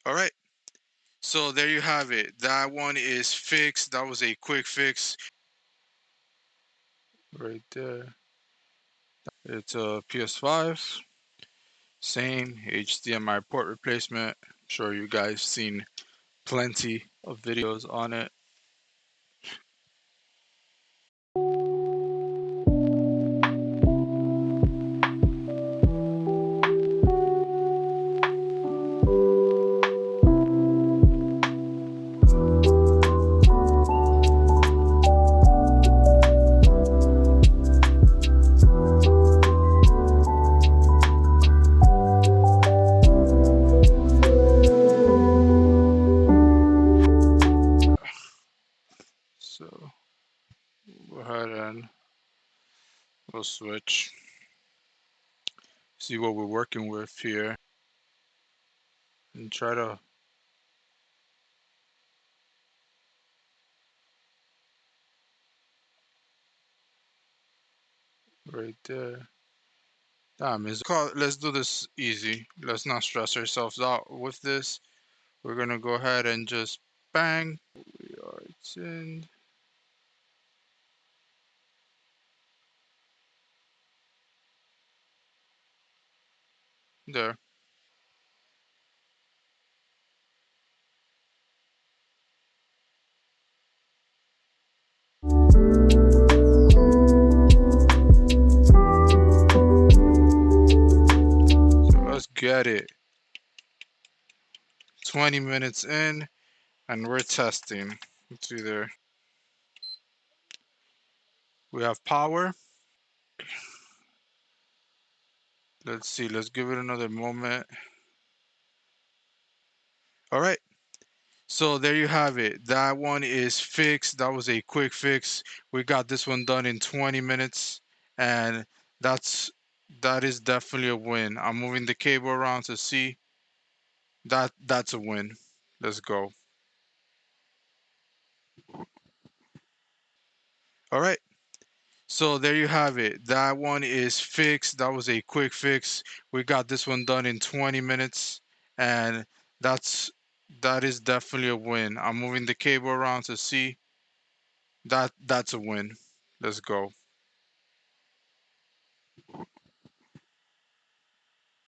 All right. So there you have it. That one is fixed. That was a quick fix right there. It's a PS5. Same HDMI port replacement. I'm sure you guys seen plenty of videos on it. So go ahead and we'll switch. See what we're working with here and try to right there. Damn, let's do this easy. Let's not stress ourselves out with this. We're gonna go ahead and just bang. We are it's in there. So let's get it. 20 minutes in and we're testing. Let's see there. We have power. Let's see, let's give it another moment. All right. So there you have it. That one is fixed. That was a quick fix. We got this one done in 20 minutes and that's that is definitely a win. I'm moving the cable around to see that's a win. Let's go. All right. So there you have it. That one is fixed. That was a quick fix. We got this one done in 20 minutes and that is definitely a win. I'm moving the cable around to see that's a win. Let's go.